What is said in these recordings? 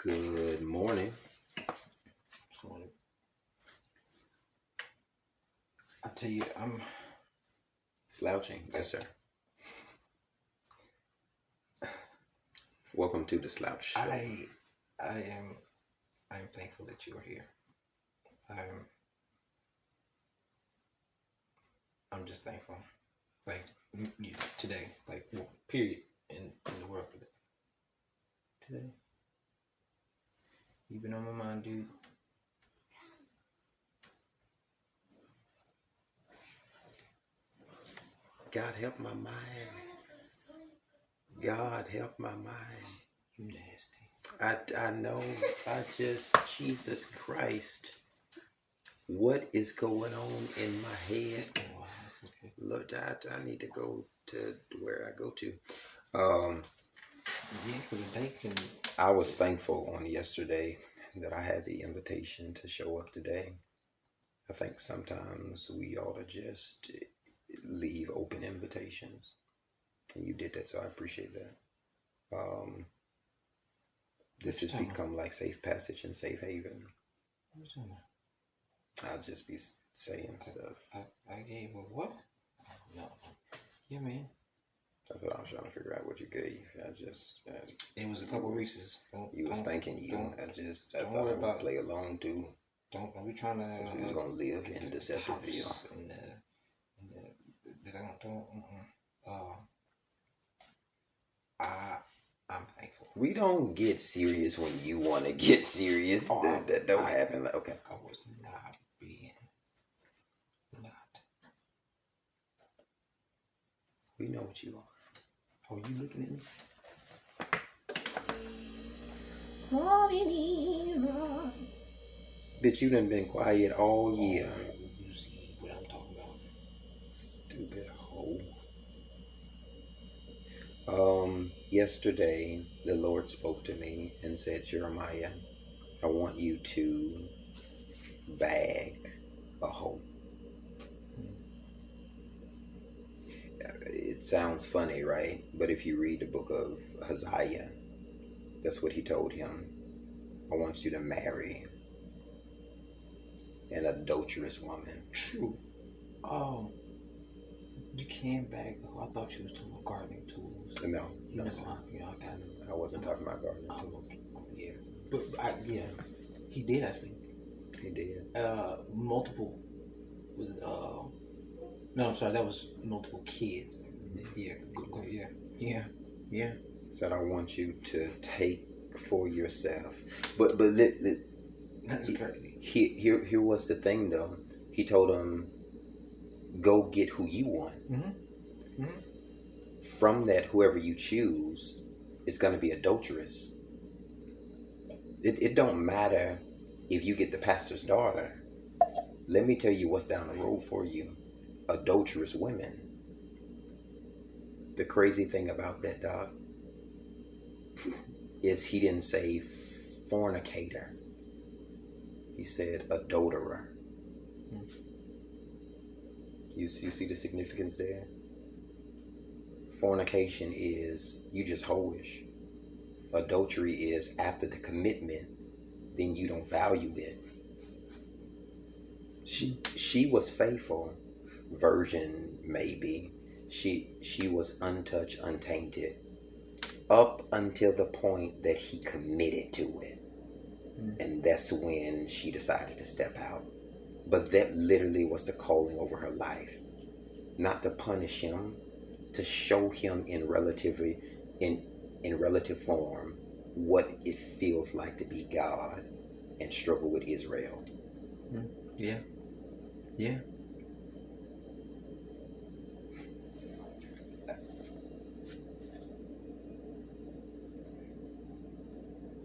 Good morning. I tell you, I'm Slouching. Yes, sir. Welcome to the Slouch Show. I'm thankful that you are here. I'm just thankful. Like today, period in the world today. You've been on my mind, dude. God help my mind. God help my mind. You nasty. I know. Jesus Christ. What is going on in my head? It's been a while. It's okay. Look, I need to go to where I go to. I was thankful on yesterday that I had the invitation to show up today. I think sometimes we ought to just leave open invitations, and you did that, so I appreciate that. This has become like safe passage and safe haven. I'll just be saying stuff. I gave a what? No. Yeah, man. That's what I was trying to figure out what you gave. It was a couple Reese's. You was thanking you. I thought I would play along too. Don't be trying to. Since we was gonna live in Deceptiveville. I'm thankful. We don't get serious when you want to get serious. That don't happen. Okay. I was not being. We know what you are. Oh, you looking at me? Bitch, you done been quiet all year. You see what I'm talking about. Stupid hoe. Yesterday, the Lord spoke to me and said, Jeremiah, I want you to bag a hoe. It sounds funny, right? But if you read the book of Hosea, that's what he told him. I want you to marry an adulterous woman. True. You can bag. I thought you was talking about gardening tools. No. I wasn't talking about gardening tools. Yeah, but he did actually. He did. Multiple. Was it? No, I'm sorry. That was multiple kids. Yeah. Said I want you to take for yourself. But that's crazy. Here was the thing though. He told him, go get who you want. Mm-hmm. From that, whoever you choose is going to be adulterous. It don't matter if you get the pastor's daughter. Let me tell you what's down the road for you. Adulterous women. The crazy thing about that, dog, is he didn't say fornicator. He said adulterer. You see the significance there? Fornication is you just hoish. Adultery is after the commitment, then you don't value it. She was faithful, virgin maybe. She was untouched, untainted, up until the point that he committed to it. And that's when she decided to step out. But that literally was the calling over her life. Not to punish him, to show him in relative form what it feels like to be God and struggle with Israel. Yeah.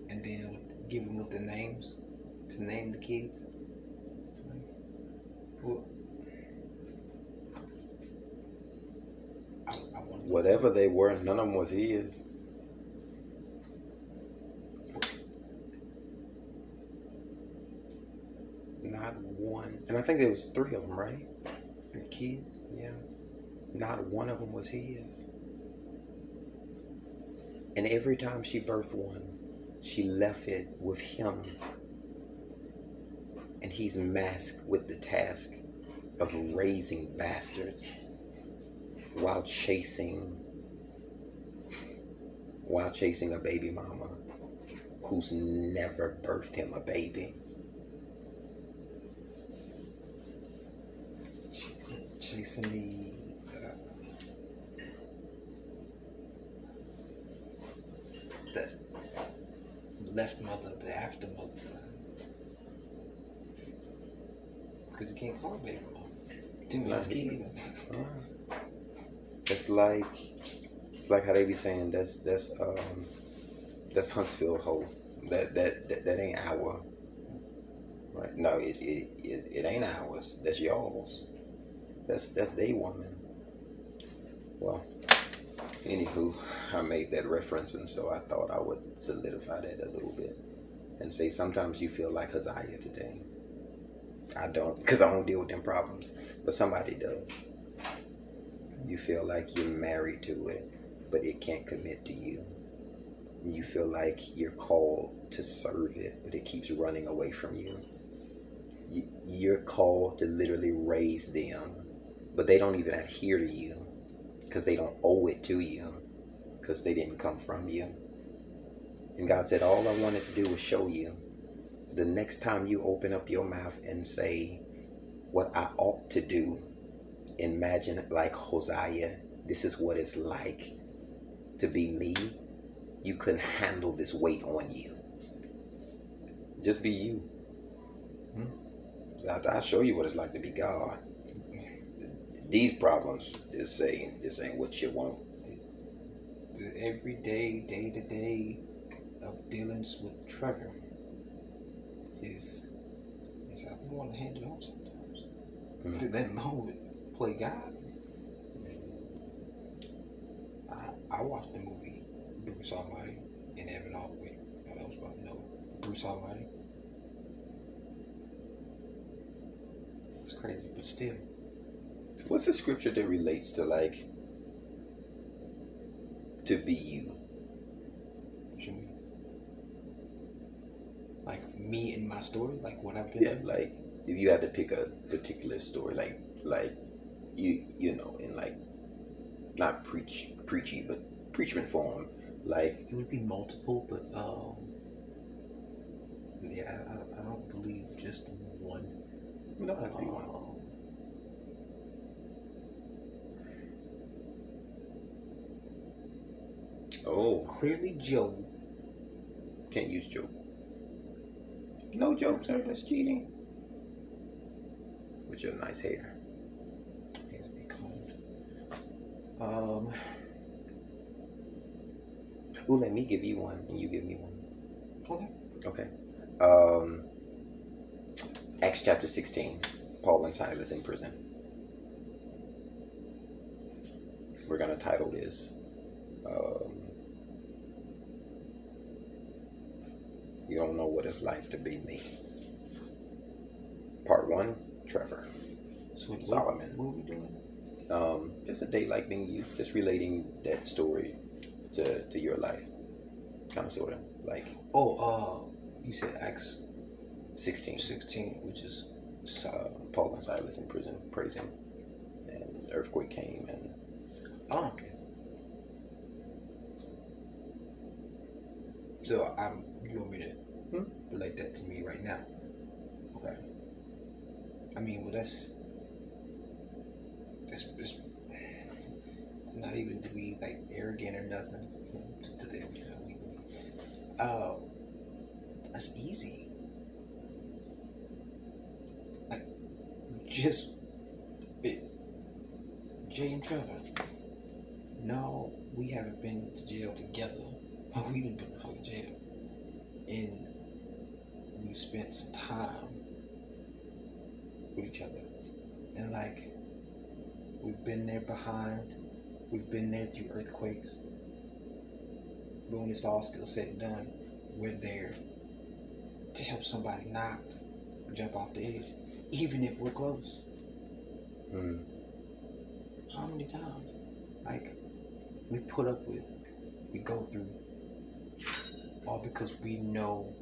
And then give them with the names to name the kids. It's like, what? Whatever they were, none of them was his. Not one. And I think there was 3 of them, right? Your kids? Yeah. Not one of them was his. And every time she birthed one, She left it with him, and he's masked with the task of raising bastards while chasing a baby mama who's never birthed him a baby. Chasing the left mother, the after mother, because you can't call her baby mama. Too many kids. It's like how they be saying that's Huntsville hoe. That ain't our. Right? No, it ain't ours. That's y'all's. That's they woman. Well, anywho, I made that reference, and so I thought I would solidify that a little bit and say sometimes you feel like Haziah today. I don't, because I don't deal with them problems, but somebody does. You feel like you're married to it, but it can't commit to you. You feel like you're called to serve it, but it keeps running away from you. You're called to literally raise them, but they don't even adhere to you because they don't owe it to you because they didn't come from you. And God said, all I wanted to do was show you. The next time you open up your mouth and say what I ought to do, imagine like Hosea, this is what it's like to be me. You couldn't handle this weight on you. Just be you. I'll show you what it's like to be God. These problems, this ain't what you want. The everyday, day-to-day of dealings with Trevor is how we want to hand it off sometimes. To let alone play God. I watched the movie Bruce Almighty and Evan Almighty. That was about Noah. Bruce Almighty. It's crazy, but still. What's the scripture that relates to like to be you? What you mean? Like me and my story, like what I've been. Yeah, like if you had to pick a particular story, like you know, in like not preachy, but preachment form, like it would be multiple, but yeah, I don't believe just one. No, I agree one. Oh, clearly Job. Can't use Job. No jokes, that's cheating. With your nice hair. It has to be combed. Ooh, let me give you one, and you give me one. Okay. Acts chapter 16. Paul and Silas in prison. We're gonna title this. You don't know what it's like to be me. Part 1, Trevor. So Solomon. What are we doing? Just a day like being you. Just relating that story to your life. Kind of, sort of. Like. You said Acts 16. 16, which is Paul and Silas in prison praising. And earthquake came and. Oh, okay. So you want me to relate that to me right now? Okay. I mean, well, that's not even to be like arrogant or nothing to them, you know. That's easy. Like just Jay and Trevor. No, we haven't been to jail together. We didn't been to fucking jail. And we've spent some time with each other. And like, we've been there behind. We've been there through earthquakes. But when it's all still said and done, we're there to help somebody knocked jump off the edge. Even if we're close. How many times? Like, we put up with, we go through all because we know,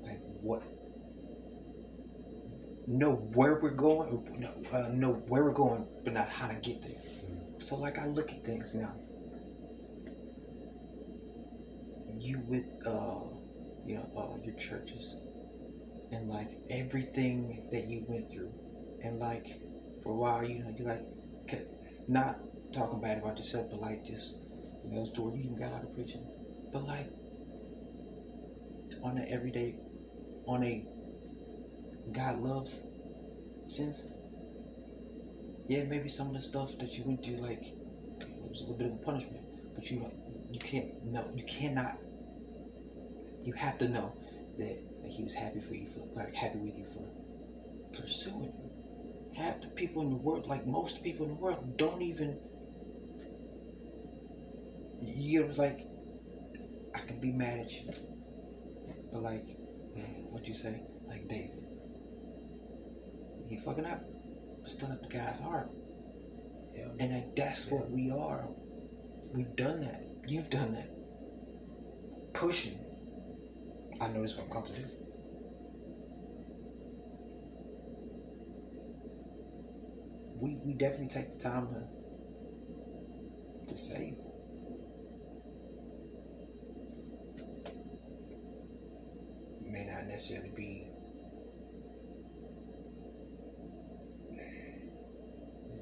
like, know where we're going, but not how to get there. So, like, I look at things now. You with, your churches, and like everything that you went through, and like for a while, you're like, not talking bad about yourself, but like just, those doors you even got out of preaching, but like on a God loves sense, yeah, maybe some of the stuff that you went through, like, it was a little bit of a punishment, but you cannot. You have to know that he was happy with you for pursuing him. Half the people in the world, like most people in the world, don't even. You're like, I can be mad at you, but like, what you say, like David, he fucking up, but still up the guy's heart, yeah. And like that's what we are. We've done that. You've done that. Pushing. I know this is what I'm called to do. We definitely take the time to save. It may not necessarily be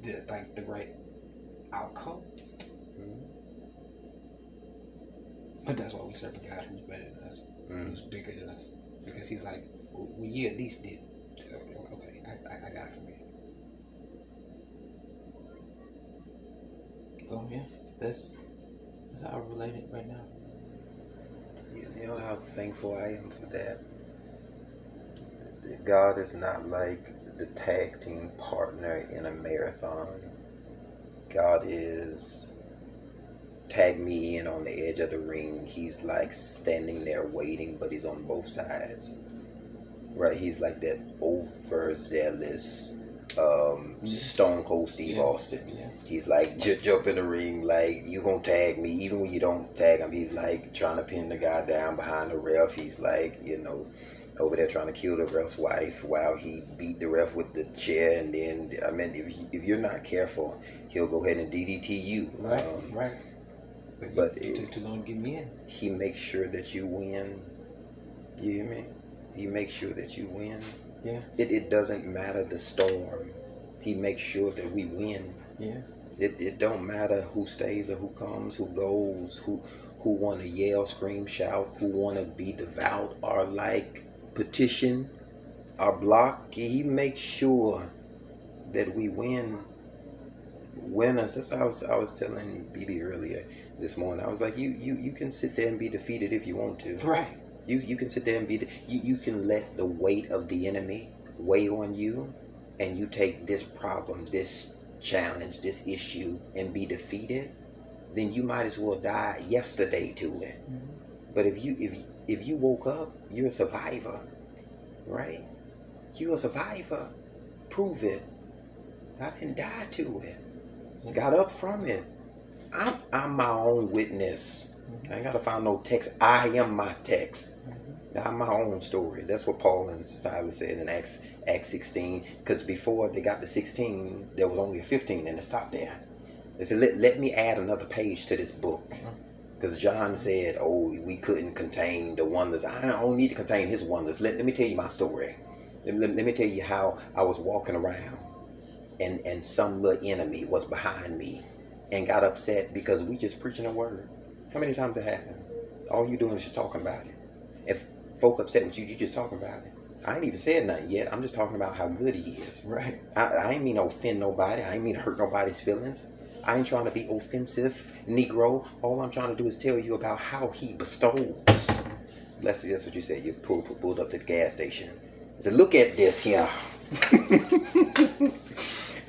the right outcome. Mm-hmm. But that's why we serve a God who's better than us. Who's bigger than us, because he's like, well, you at least did. Okay, I got it from you. So yeah, that's how I relate it right now. You know how thankful I am for that. God is not like the tag team partner in a marathon. God is, tag me in on the edge of the ring. He's like standing there waiting, but he's on both sides. Right? He's like that overzealous Stone Cold Steve Austin. Yeah. He's like, jump in the ring, like, you gonna tag me. Even when you don't tag him, he's like trying to pin the guy down behind the ref. He's like, over there trying to kill the ref's wife while he beat the ref with the chair. And then, I mean, if you're not careful, he'll go ahead and DDT you. Right. But it took too long to get me in. He makes sure that you win. You hear me? He makes sure that you win. Yeah. It doesn't matter the storm. He makes sure that we win. Yeah. It don't matter who stays or who comes, who goes, who want to yell, scream, shout, who want to be devout or like petition or block. He makes sure that we win. Winners. That's what I was telling BB earlier this morning. I was like, you can sit there and be defeated if you want to. Right. You can sit there and you can let the weight of the enemy weigh on you, and you take this problem, this challenge, this issue, and be defeated. Then you might as well die yesterday to it. Mm-hmm. But if you woke up, you're a survivor, right? You're a survivor. Prove it. I didn't die to it. Got up from it. I'm my own witness. I ain't gotta find no text. I am my text. I'm my own story. That's what Paul and Silas said in Acts 16. Because before they got to 16, there was only a 15, and it stopped there. They said, let me add another page to this book. Because John said, we couldn't contain the wonders. I don't need to contain his wonders. Let me tell you my story. Let me tell you how I was walking around, and some little enemy was behind me and got upset because we just preaching a word. How many times it happened? All you doing is just talking about it. If folk upset with you, you just talking about it. I ain't even said nothing yet. I'm just talking about how good he is. Right. I ain't mean to offend nobody. I ain't mean to hurt nobody's feelings. I ain't trying to be offensive, Negro. All I'm trying to do is tell you about how he bestows. Leslie, that's what you said. You pulled up to the gas station. I said, look at this here.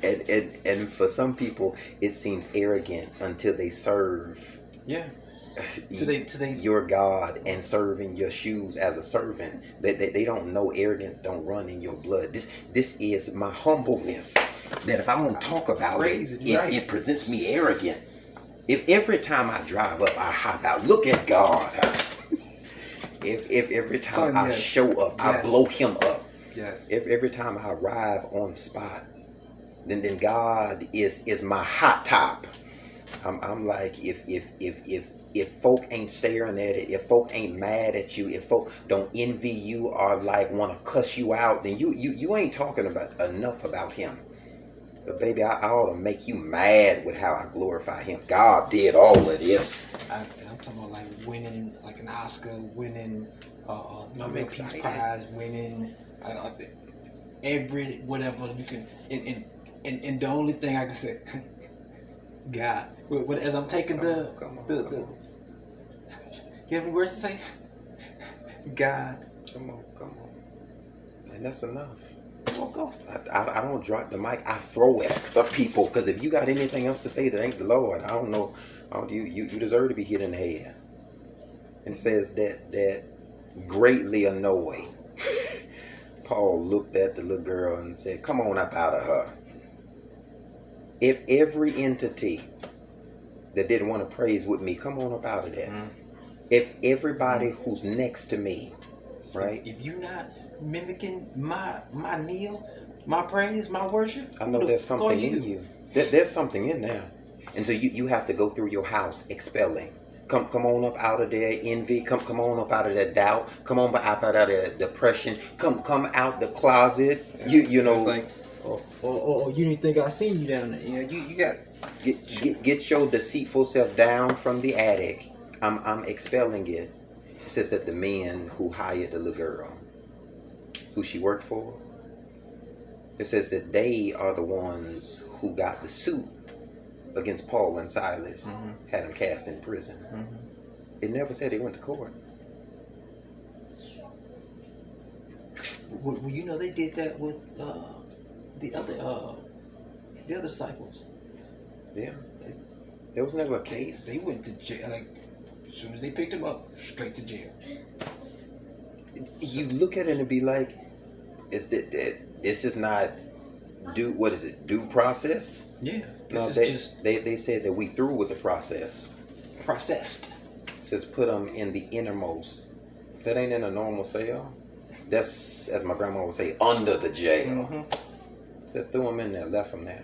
and for some people, it seems arrogant until they serve. Yeah. Today, your God and serve in your shoes as a servant. They don't know arrogance don't run in your blood. This is my humbleness. That if I don't talk about it presents me arrogant. If every time I drive up, I hop out, look at God. If every time Son, I yes. show up, I Yes. blow him up. Yes. If every time I arrive on spot, then God is my hot top. I'm like, if folk ain't staring at it, if folk ain't mad at you, if folk don't envy you or like want to cuss you out, then you ain't talking about enough about him. But baby, I ought to make you mad with how I glorify him. God did all of this. I'm talking about like winning, like an Oscar, winning, I'm Peace excited. Prize, winning, every whatever you can. And the only thing I can say, God. As I'm taking Come on. You have any words to say? God. Come on. And that's enough. Walk off. I don't drop the mic. I throw it at the people. Because if you got anything else to say that ain't the Lord, I don't know. You deserve to be hit in the head. And it says that greatly annoyed, Paul looked at the little girl and said, come on up out of her. If every entity that didn't want to praise with me, come on up out of that. If everybody who's next to me, right? If you're not mimicking my kneel, my praise, my worship, I know there's something in you. There's something in there. And so you have to go through your house expelling. Come on up out of there envy. Come on up out of that doubt. Come on up out of that depression. Come out the closet. You know. It's like, oh, you didn't think I seen you down there. You know, you got get your deceitful self down from the attic. I'm expelling it. It says that the men who hired the little girl, who she worked for, it says that they are the ones who got the suit against Paul and Silas, had them cast in prison. It never said they went to court. Well, you know they did that with the other disciples. Yeah, there was never a case. They went to jail. Like as soon as they picked him up, straight to jail. You look at it and be like, "Is that this is not due process?" Yeah. No, they said that we through with the process. Processed. It says put them in the innermost. That ain't in a normal cell. That's, as my grandma would say, under the jail. Said threw them in there, left them there.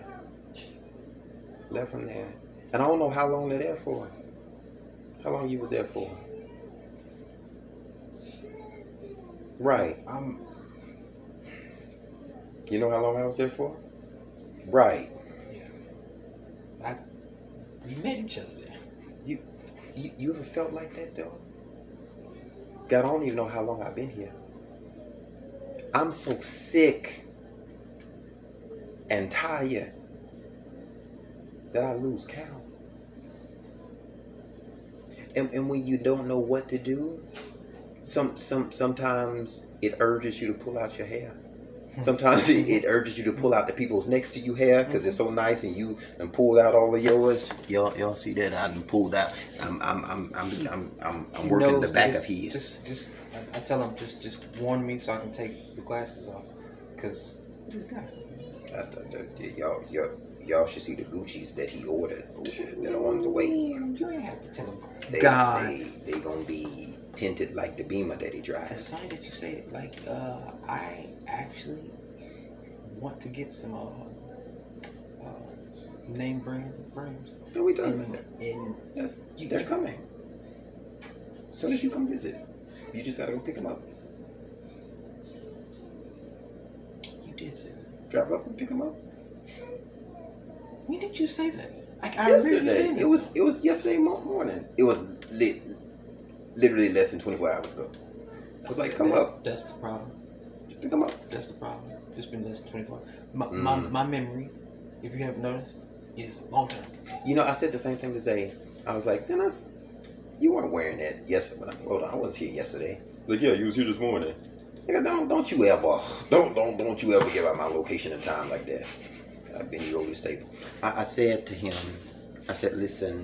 And I don't know how long they're there for. How long you was there for? Right. You know how long I was there for? Right. Yeah. We met each other there. You ever felt like that though? God, I don't even know how long I've been here. I'm so sick and tired that I lose count. And when you don't know what to do, sometimes it urges you to pull out your hair. Sometimes it urges you to pull out the people's next to you hair because they're so nice, and you done pulled out all of yours. Y'all see that? I done pulled out. I'm working the back of his. I tell them just warn me so I can take the glasses off because these guys. Y'all should see the Gucci's that he ordered that are on the way. You ain't have to tell them. They gonna be tinted like the Beamer that he drives. It's funny that you say it. Like, I actually want to get some name brand frames. What are we talking about? They're coming. As soon as you come visit, you just gotta go pick them up. You did say that. Drive up and pick them up. When did you say that? I remember you saying that. It was yesterday morning. It was literally less than 24 hours ago. I was like, come up. That's the problem. Just pick them up. That's the problem. It's been less than 24 hours. My memory, if you haven't noticed, is long term. You know, I said the same thing to Zay. I was like, you weren't wearing that yesterday. Hold on, I wasn't here yesterday. Like, yeah, you was here this morning. Nigga, don't you ever give out my location and time like that. I've been your oldest staple. I said to him, I said, listen,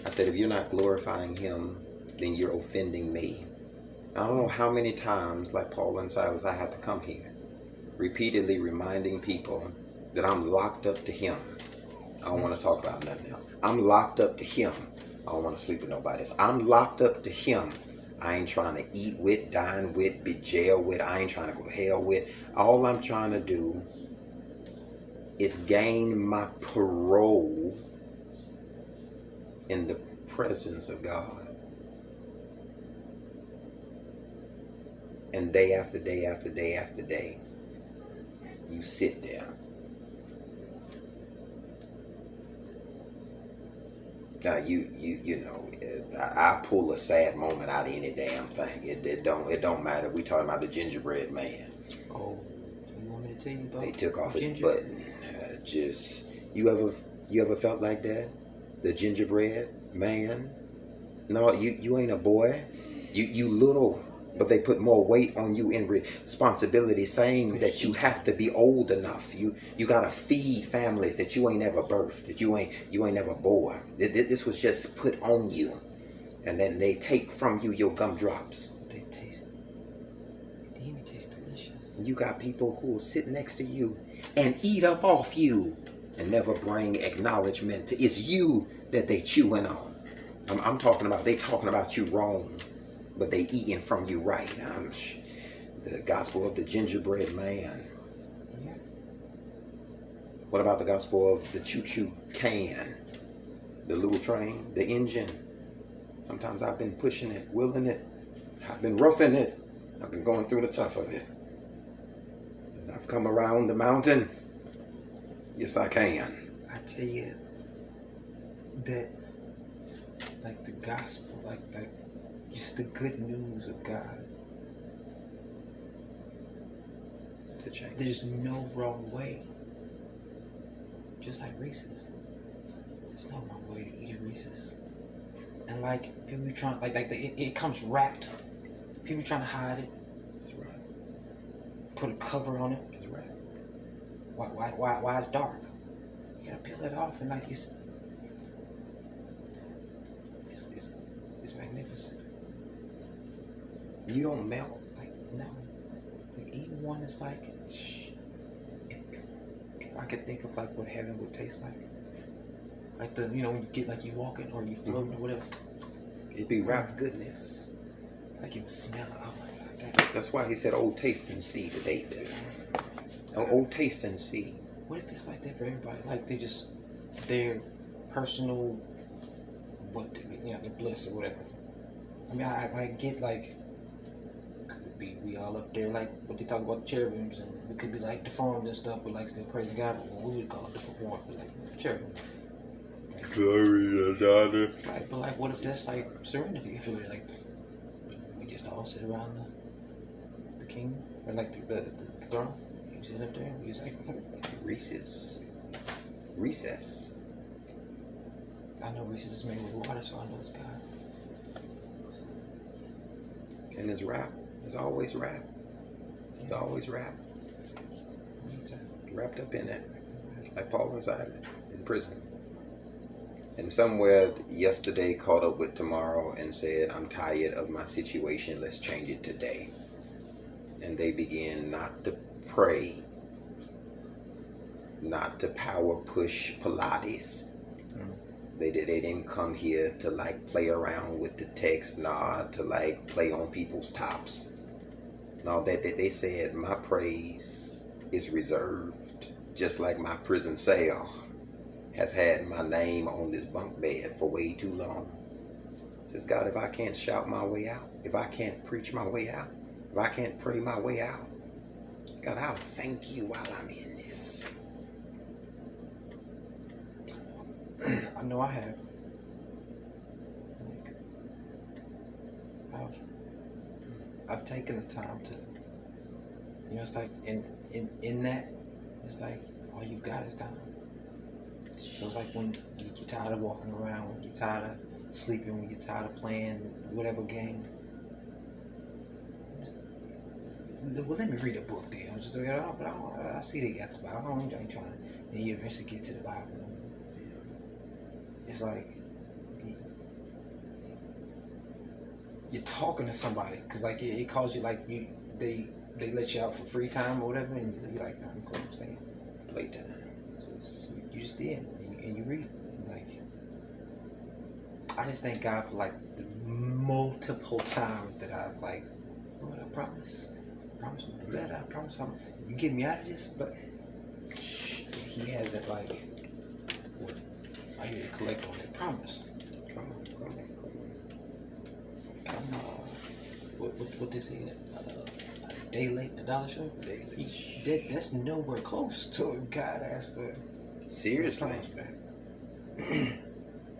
I said, if you're not glorifying him, then you're offending me. I don't know how many times, like Paul and Silas, I had to come here, repeatedly reminding people that I'm locked up to him. I don't want to talk about nothing else. I'm locked up to him. I don't want to sleep with nobody else. I'm locked up to him. I ain't trying to eat with, dine with, be jailed with. I ain't trying to go to hell with. All I'm trying to do is gain my parole in the presence of God. And day after day after day after day, you sit there. Now you know, I pull a sad moment out of any damn thing. It don't matter. We talking about the gingerbread man. Oh, you want me to tell you about? They took off his button. Just you ever felt like that? The gingerbread man? No, you ain't a boy. You little. But they put more weight on you in responsibility, saying that you have to be old enough. You gotta feed families that you ain't ever birthed, that you ain't never bore. This was just put on you, and then they take from you your gumdrops. They taste delicious. You got people who will sit next to you and eat up off you, and never bring acknowledgement to it's you that they chewing on. I'm talking about they talking about you wrong. But they eating from you right. The gospel of the gingerbread man. Yeah. What about the gospel of the choo-choo can? The little train, the engine. Sometimes I've been pushing it, willing it. I've been roughing it. I've been going through the tough of it. And I've come around the mountain. Yes, I can. I tell you that, like the gospel, like just the good news of God. There's no wrong way. Just like Reese's. There's no wrong way to eat a Reese's. And like people be trying, it comes wrapped. People trying to hide it. That's right. Put a cover on it. That's right. Why it's dark? You gotta peel it off and like it's magnificent. You don't melt. Like, no. Like, eating one is like, if I could think of like what heaven would taste like the, you know, when you get like you walking or you floating or whatever. It'd be wrapped goodness. Like it would smell, oh my God. That's why he said, "Oh, taste and see today." Oh, taste and see. What if it's like that for everybody? Like they just, their personal, their bliss or whatever. I mean, I get like, could be we all up there like what they talk about the cherubims, and we could be like deformed and stuff, but like still praising God. But what we would call it deformed, but like cherubim. Glory to God. Right, but like, what if that's like serenity? You feel like we just all sit around the king or like the throne. You sit up there. We just like recess. I know Reese's is made with water, so I know it's God. And it's rap. It's always rap. It's always rap. Wrapped up in it. Like Paul and Silas in prison. And somewhere yesterday caught up with tomorrow and said, "I'm tired of my situation. Let's change it today." And they began not to pray, not to power push Pilates. They didn't come here to like play around with the text, to like play on people's tops. No, they said my praise is reserved, just like my prison cell has had my name on this bunk bed for way too long. Says, God, if I can't shout my way out, if I can't preach my way out, if I can't pray my way out, God, I'll thank you while I'm in this. I know I have. Like, I've taken the time to, it's like in that, it's like all you've got is time. So it's like when you get tired of walking around, when you get tired of sleeping, when you get tired of playing whatever game. Well, let me read a book then. I'm just like, I see they got the Bible. I ain't trying to. Then you eventually get to the Bible. It's like you're talking to somebody because like it calls you like they let you out for free time or whatever, and you're like, no, I'm going to stay. Playtime. You just did. and you read, like, I just thank God for like the multiple times that I've like, Lord, I promise I'm gonna do better. I promise you get me out of this, but He hasn't like. What, I need to collect on that promise. Come on. What this is? A day late, a dollar short. That's nowhere close to if God asked for. Seriously.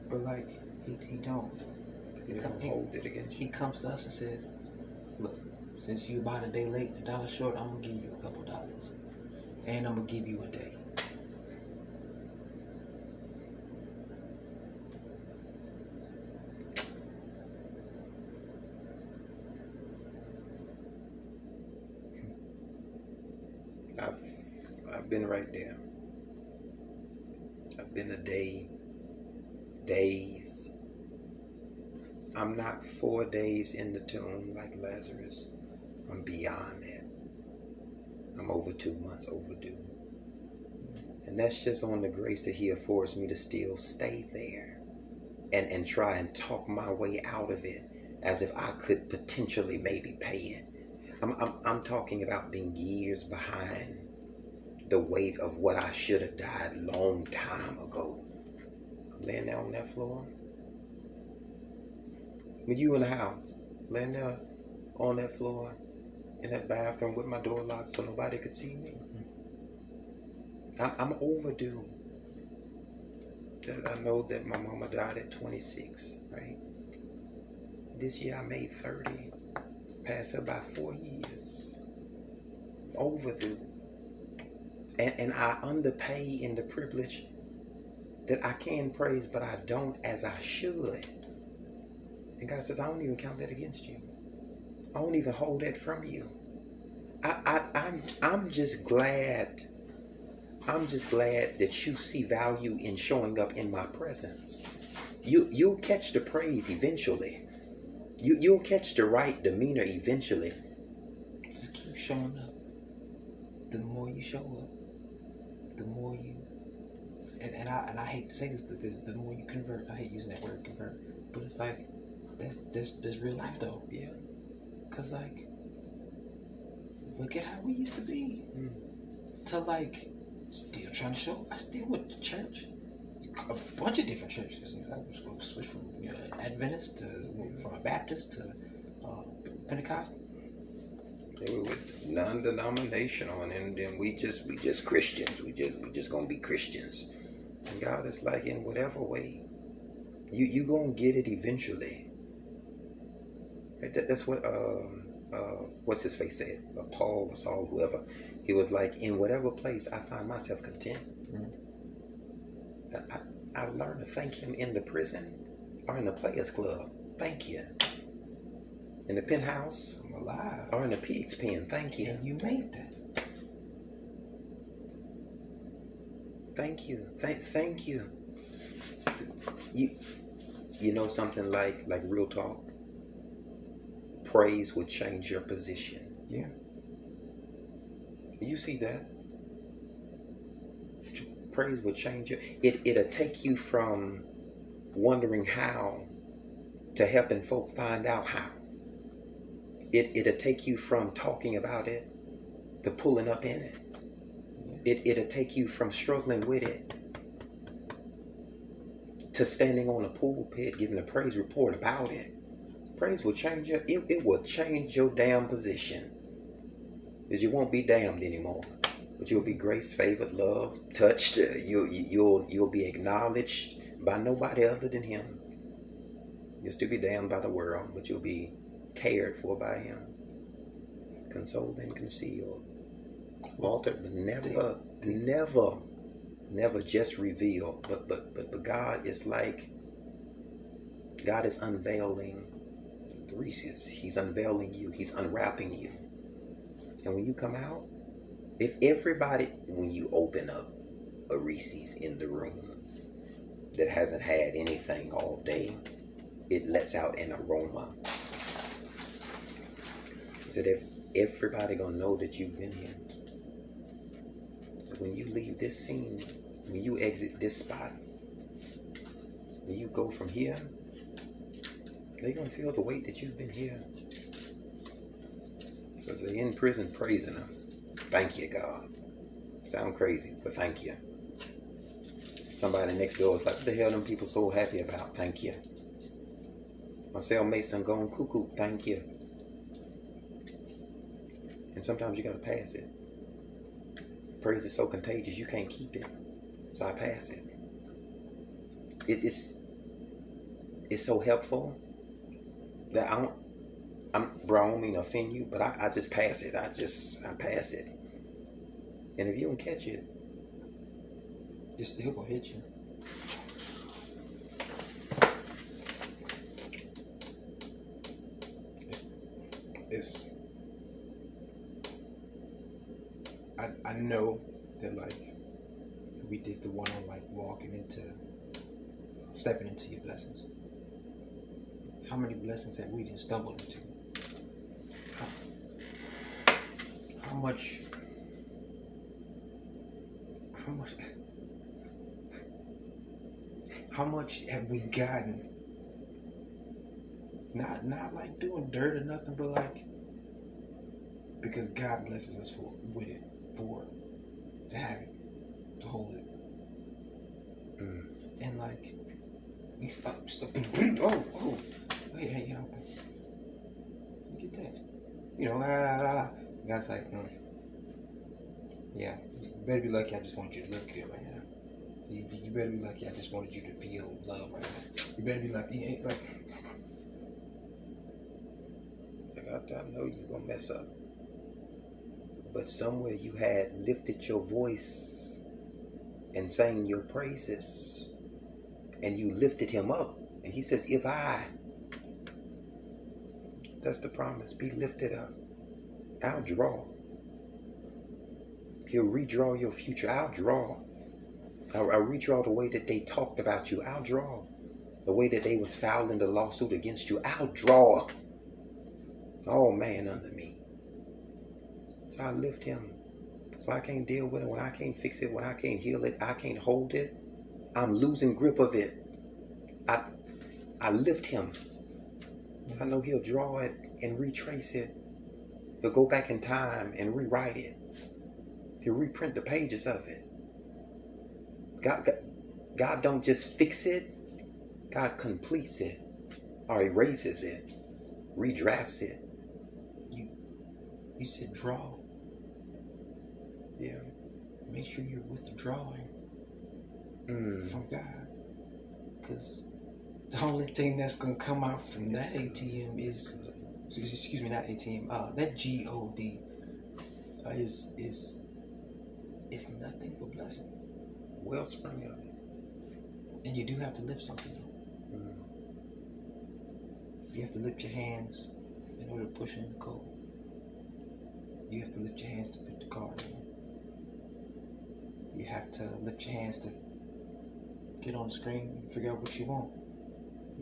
But like he don't. He don't hold it against you. He comes to us and says, "Look, since you about a day late, a dollar short, I'm gonna give you a couple dollars, and I'm gonna give you a day." I've been right there. I've been a day, days. I'm not 4 days in the tomb like Lazarus. I'm beyond that. I'm over 2 months overdue. And that's just on the grace that He affords me to still stay there and try and talk my way out of it as if I could potentially maybe pay it. I'm talking about being years behind the weight of what I should have died long time ago. I'm laying there on that floor. With you in the house, laying there on that floor in that bathroom with my door locked so nobody could see me. I'm overdue. I know that my mama died at 26, right? This year I made 30. Passed her by 4 years. Overdue. And I underpay in the privilege that I can praise, but I don't as I should. And God says, I don't even count that against you. I won't even hold that from you. I'm just glad. I'm just glad that you see value in showing up in my presence. You'll catch the praise eventually. You'll catch the right demeanor eventually. Just keep showing up. The more you show up, the more you. And I hate to say this because the more you convert, I hate using that word convert, but it's like that's real life though. Yeah. Cause like, look at how we used to be. To like, still trying to show. I still went to church. A bunch of different churches. I was going to switch from Adventist to from a Baptist to Pentecostal. They were non-denominational, and then we just Christians. We just gonna be Christians. And God is like, in whatever way, you gonna get it eventually. Right? That's what what's his face said, Paul or Saul, whoever. He was like, in whatever place I find myself content. I've learned to thank Him in the prison or in the Players Club. Thank you. In the penthouse, I'm alive. Or in the pig's pen. Thank you. And you made that. Thank you. Thank you. You know something like real talk? Praise would change your position. Yeah. You see that? Praise would change you. It'll take you from wondering how to helping folk find out how. It'll take you from talking about it to pulling up in it. It'll take you from struggling with it to standing on a pulpit giving a praise report about it. Praise will change you. It will change your damn position. Because you won't be damned anymore. But you'll be grace, favored, loved, touched. You'll be acknowledged by nobody other than Him. You'll still be damned by the world, but you'll be cared for by Him. Consoled and concealed. Altered, but never just revealed. But God is like, God is unveiling the Reese's. He's unveiling you. He's unwrapping you. And when you come out, if everybody, when you open up a Reese's in the room that hasn't had anything all day, it lets out an aroma. So that everybody gonna know that you've been here. When you leave this scene, when you exit this spot, and you go from here, they're going to feel the weight that you've been here. So they're in prison praising him. Thank you, God. Sound crazy, but thank you. Somebody next door is like, what the hell them people so happy about? Thank you. My cellmates done gone cuckoo. Thank you. And sometimes you got to pass it. Praise is so contagious, you can't keep it. So I pass it. It's so helpful that I don't mean to offend you, but I just pass it. I pass it. And if you don't catch it, it's still gonna hit you. I know that, like, we did the one on, like, stepping into your blessings. How many blessings have we just stumbled into? How much have we gotten? Not like doing dirt or nothing, but like, because God blesses us to have it, to hold it. And like, we stop, oh, hey, you get that, God's like, yeah, you better be lucky I just want you to look good right now. You better be lucky I just wanted you to feel love right now. You better be lucky, I know you're going to mess up. But somewhere you had lifted your voice and sang your praises. And you lifted him up. And he says, that's the promise, be lifted up, I'll draw. He'll redraw your future. I'll draw. I'll redraw the way that they talked about you. I'll draw. The way that they was filing the lawsuit against you. I'll draw. All man under me. So I lift him. So I can't deal with it. When I can't fix it, when I can't heal it, I can't hold it, I'm losing grip of it. I lift him. I know he'll draw it and retrace it. He'll go back in time and rewrite it. He'll reprint the pages of it. God don't just fix it. God completes it or erases it, redrafts it. You said draw. Yeah. Make sure you're withdrawing from God. Because the only thing that's going to come out from that ATM is, excuse me, not ATM, that GOD is nothing but blessings. Wellspring of it. And you do have to lift something. You have to lift your hands in order to push in the code. You have to lift your hands to put the card in. You have to lift your hands to get on the screen and figure out what you want.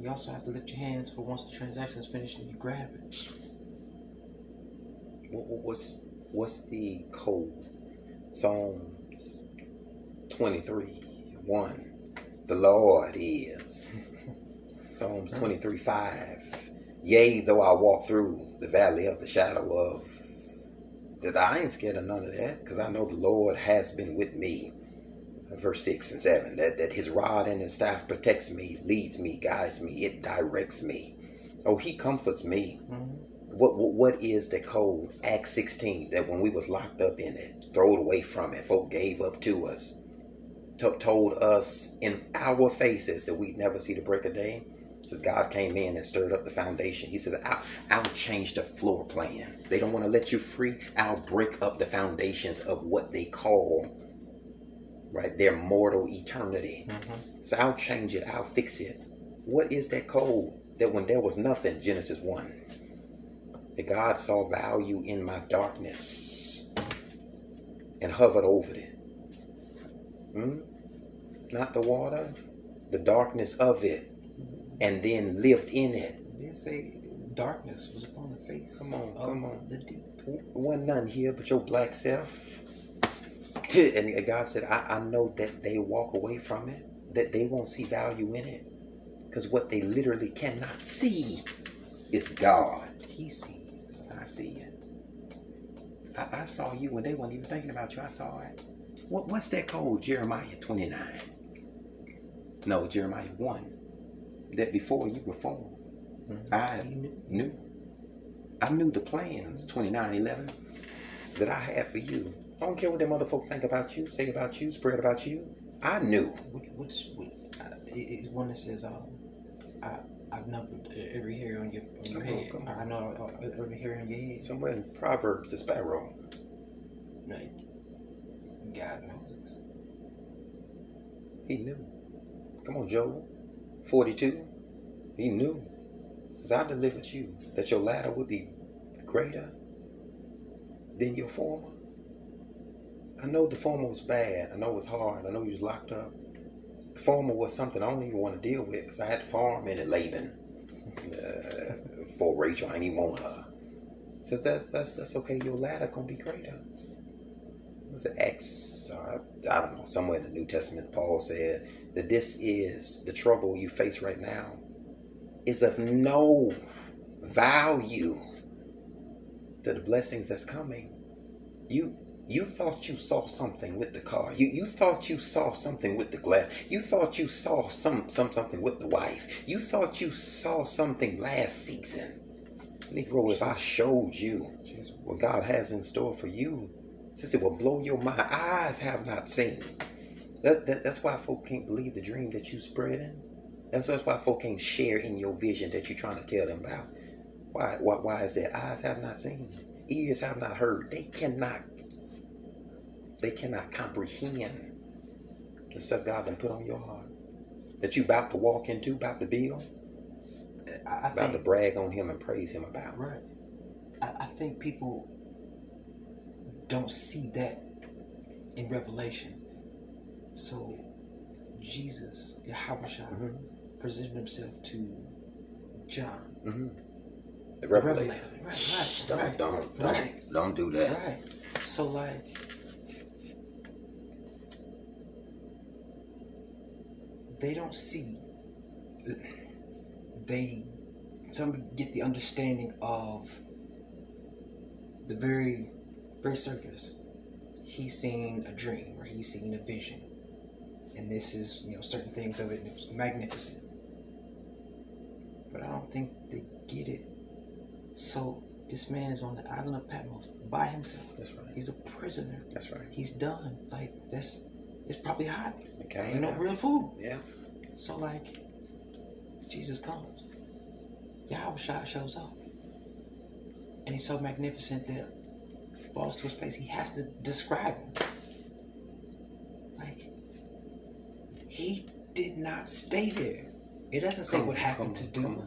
You also have to lift your hands for once the transaction is finished and you grab it. What's the code? Psalms 23:1. The Lord is. Psalms 23:5. Yea, though I walk through the valley of the shadow of. That I ain't scared of none of that, because I know the Lord has been with me. Verse 6 and 7. That his rod and his staff protects me, leads me, guides me, it directs me. Oh, he comforts me. What is the code? Acts 16. That when we was locked up in it, thrown away from it, folk gave up to us, told us in our faces that we'd never see the break of day. Says God came in and stirred up the foundation. He says, I'll change the floor plan. They don't want to let you free. I'll break up the foundations of what they call, right, their mortal eternity. So I'll change it. I'll fix it. What is that code? That when there was nothing, Genesis 1, that God saw value in my darkness and hovered over it. Not the water, the darkness of it. And then lived in it. It did say darkness was upon the face. Come on. The deep. Wasn't none here but your black self. And God said, I know that they walk away from it, that they won't see value in it. Because what they literally cannot see is God. He sees this. I see it. I saw you when they weren't even thinking about you. I saw it. What's that called? Jeremiah 29. No, Jeremiah 1. That before you were formed, I knew. I knew the plans, 29:11, that I had for you. I don't care what them other folks think about you, say about you, spread about you. I knew. It's one that says, I've numbered every hair on your head. I know every hair on your head. Somewhere in Proverbs, the sparrow. Like, God knows. He knew. Come on, Job. 42. He knew. Says, I delivered you, that your latter would be greater than your former. I know the former was bad. I know it was hard. I know you was locked up. The former was something I don't even want to deal with because I had to farm in it, Laban. For Rachel, I ain't even want her. Says that's okay. Your latter gonna be greater. Was it Acts? I don't know. Somewhere in the New Testament, Paul said that this is the trouble you face right now is of no value to the blessings that's coming. You thought you saw something with the car. You thought you saw something with the glass. You thought you saw something with the wife. You thought you saw something last season. Negro, if I showed you what God has in store for you, since it will blow your mind. Eyes have not seen. That's why folk can't believe the dream that you spreading. That's why folk can't share in your vision that you're trying to tell them about. Why is that? Eyes have not seen. Ears have not heard. They cannot comprehend the stuff God done put on your heart. That you about to walk into, about to build. About to brag on him and praise him about. Right. I think people don't see that in Revelation. So Jesus, Yahweh, presented himself to John. The Revelator. Right. Don't do that. Right. So like, they don't see. Some get the understanding of the very surface. He's seen a dream or he's seen a vision, and this is certain things of it, and it's magnificent. But I don't think they get it. So this man is on the island of Patmos by himself. That's right. He's a prisoner. That's right. He's done. Like it's probably hot. Ain't no real food. Yeah. So like, Jesus comes. Yahweh shows up. And he's so magnificent that falls to his face. He has to describe him. Like, he did not stay there. It doesn't say what happened to do.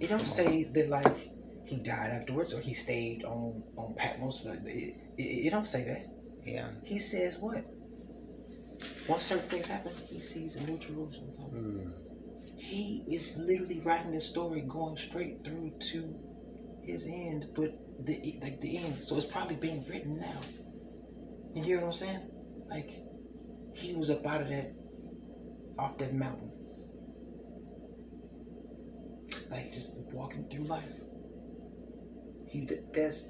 It don't say that like he died afterwards or he stayed on Patmos. It don't say that. Yeah. He says what? Once certain things happen, he sees a new Jerusalem coming. He is literally writing this story going straight through to his end, but the end. So it's probably being written now. You hear what I'm saying? Like, he was up out of off that mountain. Like, just walking through life. That's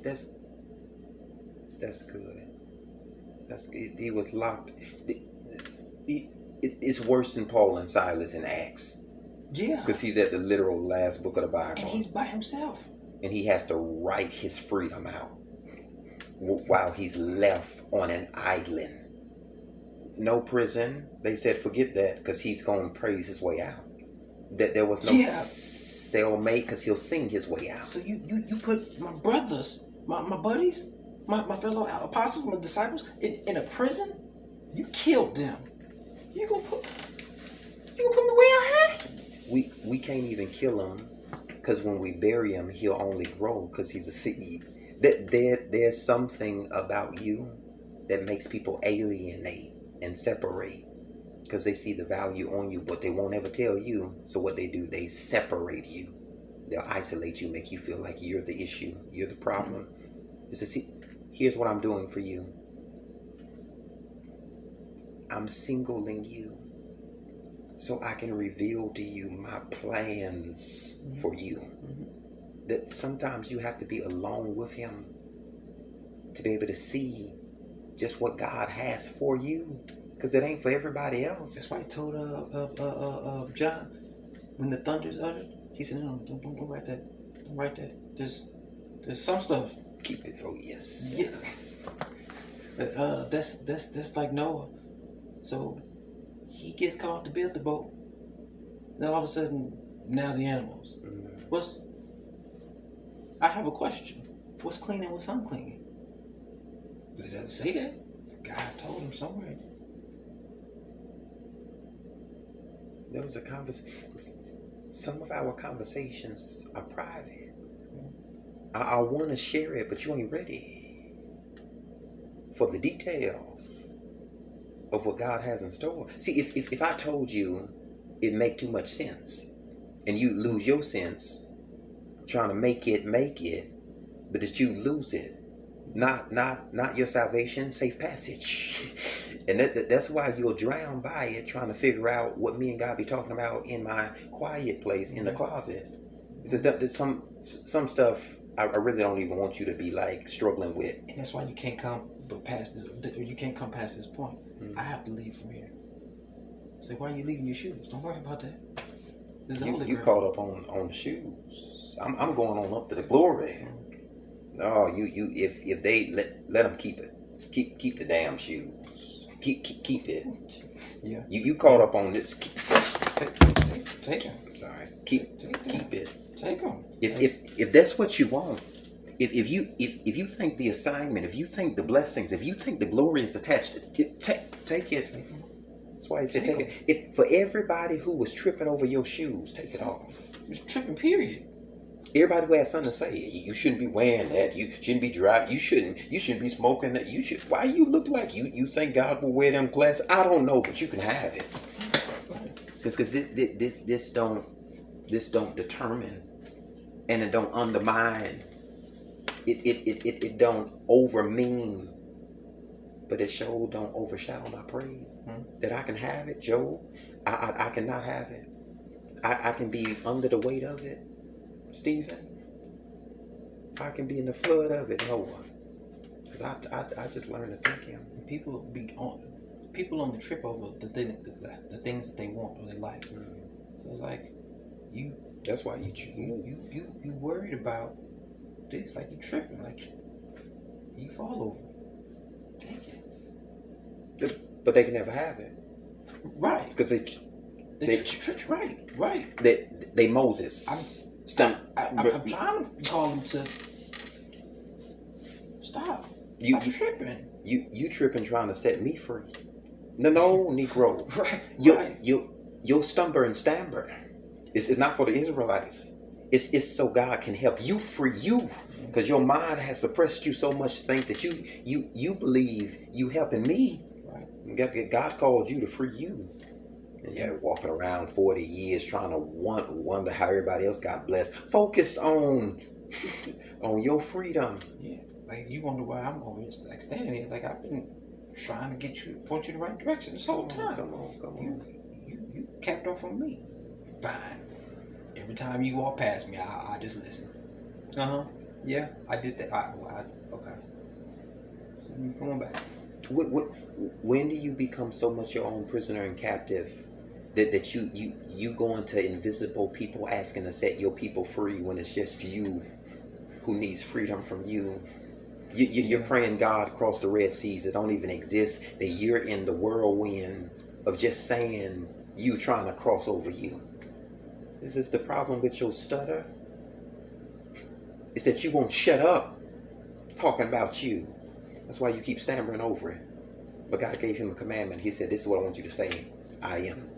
good. That's good. He was locked. It's worse than Paul and Silas in Acts. Yeah. Because he's at the literal last book of the Bible. And he's by himself. And he has to write his freedom out while he's left on an island. No prison. They said forget that because he's going to praise his way out. That there was no cellmate because he'll sing his way out. So you put my brothers, my buddies, my fellow apostles, my disciples in a prison? You killed them. You gonna put me where I am? We can't even kill him because when we bury him, he'll only grow because he's a seed. There's something about you that makes people alienate and separate because they see the value on you, but they won't ever tell you. So what they do, they separate you. They'll isolate you, make you feel like you're the issue, you're the problem. It's to see, here's what I'm doing for you. I'm singling you so I can reveal to you my plans for you. That sometimes you have to be alone with him to be able to see just what God has for you, because it ain't for everybody else. That's why he told John when the thunders uttered, he said, no, don't write that. Don't write that. There's some stuff. Keep it for yes. Yeah. That's like Noah. So he gets called to build the boat. Then all of a sudden, now the animals. I have a question. What's clean and what's unclean? Because it doesn't say that. God told him somewhere. There was a conversation. Some of our conversations are private. I want to share it, but you ain't ready for the details of what God has in store. See, if I told you it make too much sense, and you lose your sense trying to make it, but that you lose it. Not your salvation, safe passage. And that's why you'll drown by it, trying to figure out what me and God be talking about in my quiet place in the closet. He says that some stuff I really don't even want you to be like struggling with. And that's why you can't come past this, or you can't come past this point. I have to leave from here. Say, why are you leaving your shoes? Don't worry about that. This is you caught up on the shoes. I'm going on up to the glory. No, you if they let them keep it, keep the damn shoes. Keep it. Yeah. You caught up on this. Take them. I'm sorry. Keep it. Take them. If that's what you want, if you think the assignment, if you think the blessings, if you think the glory is attached to it, take it. That's why he said take it. If for everybody who was tripping over your shoes, take it off. It's tripping. Period. Everybody who has something to say, you shouldn't be wearing that. You shouldn't be driving. You shouldn't be smoking that. You should. Why you look like you think God will wear them glasses? I don't know, but you can have it. Because this don't determine, and it don't undermine. It don't over mean, but it sure don't overshadow my praise. That I can have it, Joe. I cannot have it. I can be under the weight of it. Stephen, I can be in the flood of it, Noah. Because I just learned to thank him. People on the trip over the things that they want or they like. So it's like That's why you worried about this, like you tripping, like you fall over. Take it. But they can never have it. Right. Because right. They Moses. I'm trying to call them to stop. You tripping. You tripping trying to set me free. No, Negro. Right. Your stumper and stamper. It's not for the Israelites. It's so God can help you free you. Because your mind has suppressed you so much to think that you believe you helping me. Right. God called you to free you. And you're walking around 40 years trying to wonder how everybody else got blessed. Focus on your freedom. Yeah. Like you wonder why I'm always like standing here. Like I've been trying to point you in the right direction this whole time. Come on. You capped off on me. Fine. Every time you walk past me, I just listen. Yeah, I did that. Okay. So come on back. When do you become so much your own prisoner and captive that you go into invisible people asking to set your people free when it's just you who needs freedom from you? You're praying God across the Red Seas that don't even exist, that you're in the whirlwind of just saying you trying to cross over you. Is this the problem with your stutter? It's that you won't shut up talking about you. That's why you keep stammering over it. But God gave him a commandment. He said, this is what I want you to say. I am.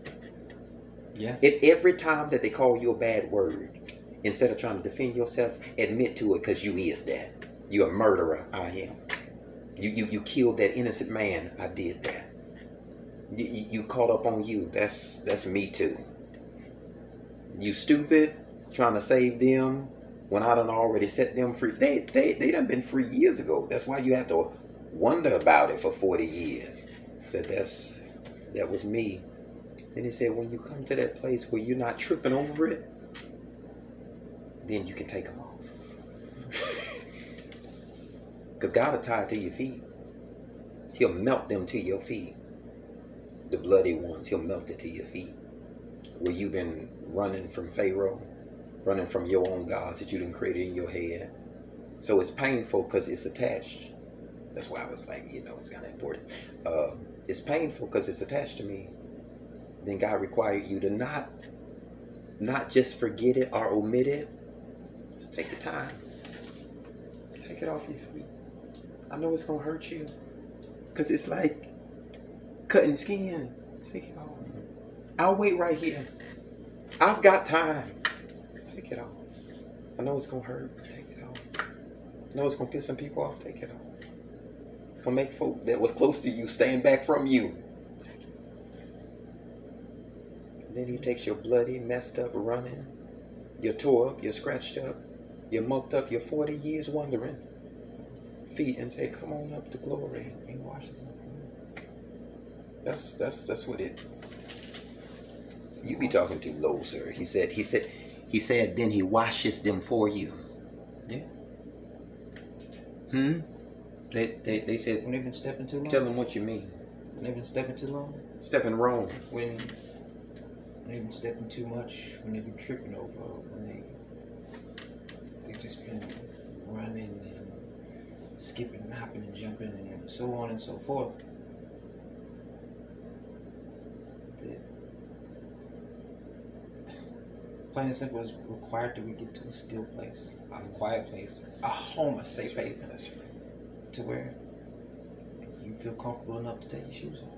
Yeah. If every time that they call you a bad word, instead of trying to defend yourself, admit to it because you is that. You're a murderer. I am. You killed that innocent man. I did that. You caught up on you. That's me too. You stupid, trying to save them when I done already set them free. They done been free years ago. That's why you have to wonder about it for 40 years. Said that was me. Then he said, when you come to that place where you're not tripping over it, then you can take them off. Because God will tie it to your feet. He'll melt them to your feet. The bloody ones, he'll melt it to your feet. Where you've been running from Pharaoh, running from your own gods that you done created in your head. So it's painful because it's attached. That's why I was like, it's kind of important. It's painful because it's attached to me. Then God required you to not just forget it or omit it. So take the time. Take it off your feet. I know it's going to hurt you. Because it's like cutting skin. Take it off. I'll wait right here. I've got time. Take it off. I know it's going to hurt. Take it off. I know it's going to piss some people off. Take it off. It's going to make folk that was close to you stand back from you. And then he takes your bloody, messed up running, your tore up, your scratched up, your mucked up, your 40 years wandering feet and say, come on up to glory. He washes them. That's what it. You be talking too low, sir. He said, then he washes them for you. Yeah. They said, when they've been stepping too long. Tell them what you mean. When they've been stepping too long. Stepping wrong. When they've been stepping too much. When they've been tripping over. When they've just been running and skipping and hopping and jumping and so on and so forth. Plain and simple, is required that we get to a still place, a quiet place, a home, a safe haven, to where you feel comfortable enough to take your shoes off.